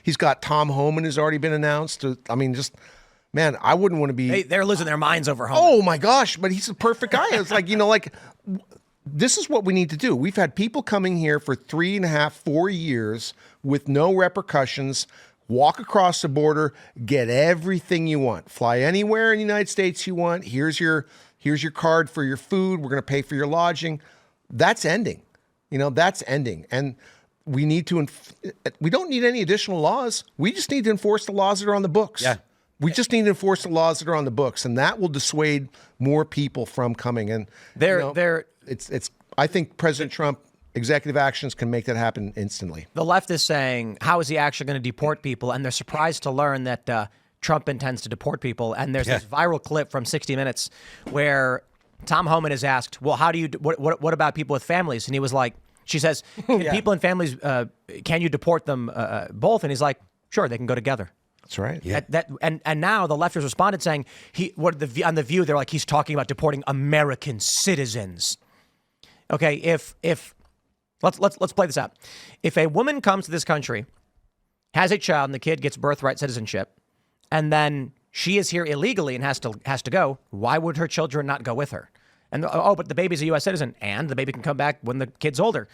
He's got Tom Homan has already been announced. I mean, just, man, I wouldn't want to be. They're losing their minds over Homan. Oh, my gosh. But he's the perfect guy. It's like, this is what we need to do. We've had people coming here for 3.5, 4 years with no repercussions, walk across the border, get everything you want, fly anywhere in the United States you want. Here's your card for your food. We're going to pay for your lodging. That's ending. That's ending. And we need to, we don't need any additional laws. We just need to enforce the laws that are on the books. Yeah. We just need to enforce the laws that are on the books, and that will dissuade more people from coming. And I think President Trump executive actions can make that happen instantly. The left is saying, how is he actually going to deport people? And they're surprised to learn that Trump intends to deport people. And there's this viral clip from 60 Minutes where Tom Homan is asked, well, how do you, what about people with families? And he was like, she says, people and families, can you deport them both? And he's like, sure, they can go together. That's right. Yeah. And now the left has responded saying, on The View, they're like, he's talking about deporting American citizens. Okay, let's play this out. If a woman comes to this country, has a child, and the kid gets birthright citizenship, and then she is here illegally and has to go, why would her children not go with her? And but the baby's a U.S. citizen, and the baby can come back when the kid's older.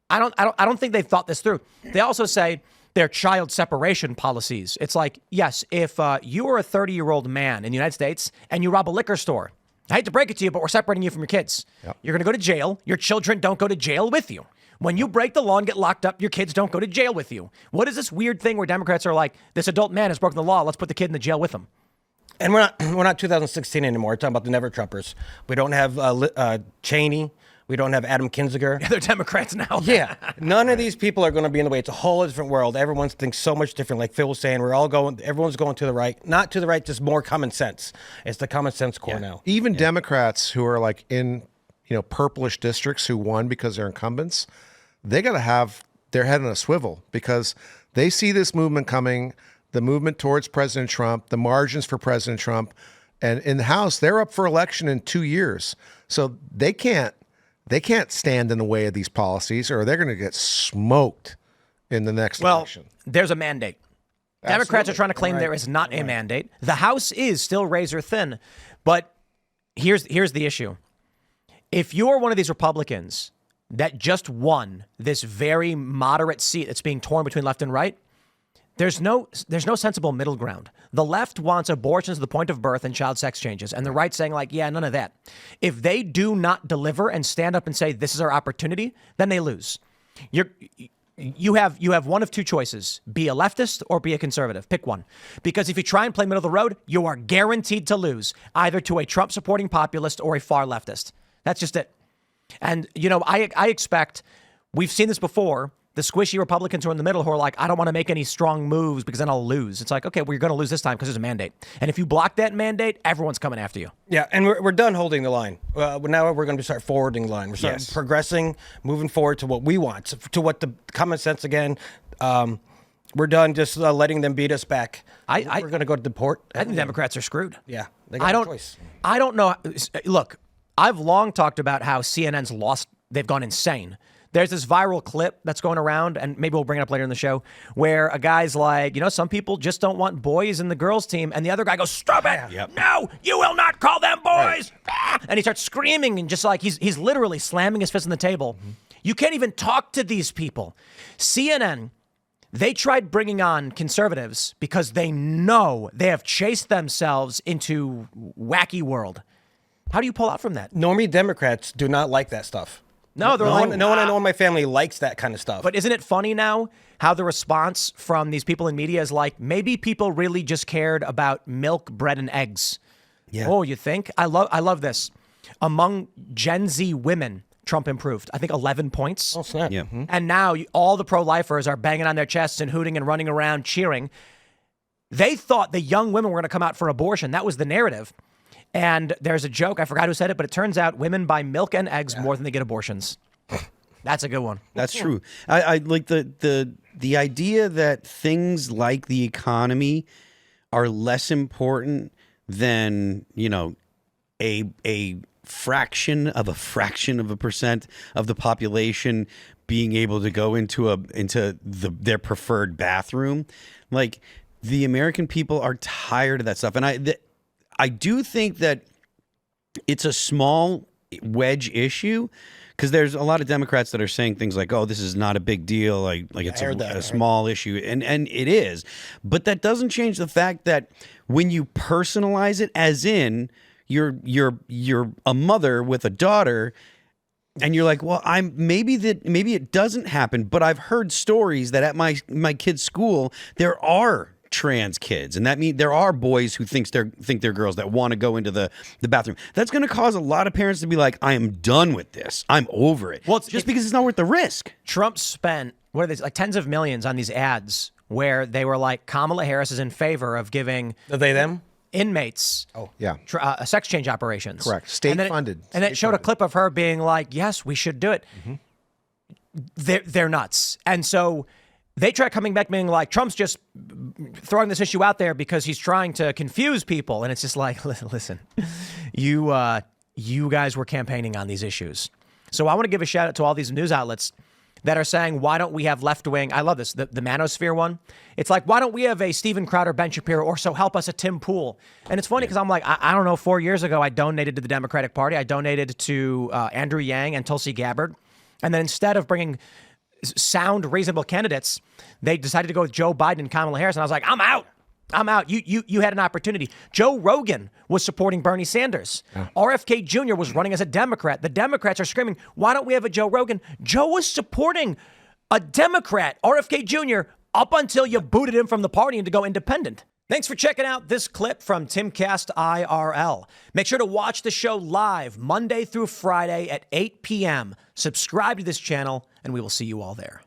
I don't think they've thought this through. They also say their child separation policies. It's like, yes, if you are a 30-year-old man in the United States and you rob a liquor store, I hate to break it to you, but we're separating you from your kids. Yep. You're going to go to jail. Your children don't go to jail with you. When you break the law and get locked up, your kids don't go to jail with you. What is this weird thing where Democrats are like, this adult man has broken the law, let's put the kid in the jail with him? And we're not 2016 anymore. We're talking about the Never Trumpers. We don't have Cheney. We don't have Adam Kinzinger. Yeah, they're Democrats now. Yeah. None of these people are going to be in the way. It's a whole different world. Everyone thinks so much different. Like Phil was saying, everyone's going to the right. Not to the right, just more common sense. It's the common sense core now. Even Democrats who are like in, purplish districts who won because they're incumbents, they got to have their head on a swivel because they see this movement coming, the movement towards President Trump, the margins for President Trump. And in the House, they're up for election in 2 years. So they can't stand in the way of these policies or they're going to get smoked in the next election. There's a mandate. Absolutely. Democrats are trying to claim there is not a mandate. The House is still razor thin. But here's the issue. If you're one of these Republicans that just won this very moderate seat that's being torn between left and right, there's no sensible middle ground. The left wants abortions to the point of birth and child sex changes, and the right saying like, yeah, none of that. If they do not deliver and stand up and say this is our opportunity, then they lose. You have one of two choices: be a leftist or be a conservative. Pick one, because if you try and play middle of the road, you are guaranteed to lose either to a Trump supporting populist or a far leftist. That's just it. And I expect we've seen this before. The squishy Republicans who are in the middle who are like, I don't want to make any strong moves because then I'll lose. It's like, okay, well, you're going to lose this time because there's a mandate. And if you block that mandate, everyone's coming after you. Yeah, and we're done holding the line. Now we're going to start forwarding the line. We're starting progressing, moving forward to what we want, to what the common sense again. We're done just letting them beat us back. We're going to go to deport. I think Democrats are screwed. Yeah, they got no choice. I don't know. Look, I've long talked about how CNN's lost. They've gone insane. There's this viral clip that's going around, and maybe we'll bring it up later in the show, where a guy's like, some people just don't want boys in the girls' team. And the other guy goes, stop it. Yep. No, you will not call them boys. Right. And he starts screaming and just like he's literally slamming his fist on the table. Mm-hmm. You can't even talk to these people. CNN, they tried bringing on conservatives because they know they have chased themselves into wacky world. How do you pull out from that? Normie Democrats do not like that stuff. No, no one I know in my family likes that kind of stuff. But isn't it funny now how the response from these people in media is like, maybe people really just cared about milk, bread, and eggs. Yeah. Oh, you think? I love this. Among Gen Z women, Trump improved, I think 11 points. Oh, snap. Yeah. Mm-hmm. And now all the pro-lifers are banging on their chests and hooting and running around cheering. They thought the young women were going to come out for abortion. That was the narrative. And there's a joke, I forgot who said it, but it turns out women buy milk and eggs more than they get abortions. That's a good one. That's true. I like the idea that things like the economy are less important than, a fraction of a percent of the population being able to go into their preferred bathroom. Like, the American people are tired of that stuff. And I do think that it's a small wedge issue, because there's a lot of Democrats that are saying things like, "Oh, this is not a big deal, like it's a small issue," and it is. But that doesn't change the fact that when you personalize it, as in you're a mother with a daughter, and you're like, "Well, maybe it doesn't happen," but I've heard stories that at my kid's school there are trans kids, and that means there are boys who think they're girls that want to go into the bathroom. That's going to cause a lot of parents to be like, I am done with this. I'm over it. Well, because it's not worth the risk. Trump spent like tens of millions on these ads where they were like, Kamala Harris is in favor of giving them inmates sex change operations. Correct. State funded. And it showed a clip of her being like, yes, we should do it. They're nuts. And so they try coming back being like, Trump's just throwing this issue out there because he's trying to confuse people. And it's just like, listen, you guys were campaigning on these issues. So I want to give a shout out to all these news outlets that are saying, why don't we have left wing? I love this, the manosphere one. It's like, why don't we have a Steven Crowder, Ben Shapiro, or so help us a Tim Pool? And it's funny because I'm like, I don't know, 4 years ago, I donated to the Democratic Party. I donated to Andrew Yang and Tulsi Gabbard. And then instead of bringing sound, reasonable candidates, they decided to go with Joe Biden and Kamala Harris. And I was like, I'm out. You had an opportunity. Joe Rogan was supporting Bernie Sanders. RFK Jr. was running as a Democrat. The Democrats are screaming, why don't we have a Joe Rogan? Joe was supporting a Democrat, RFK Jr., up until you booted him from the party and to go independent. Thanks for checking out this clip from Timcast IRL. Make sure to watch the show live Monday through Friday at 8 p.m. Subscribe to this channel, and we will see you all there.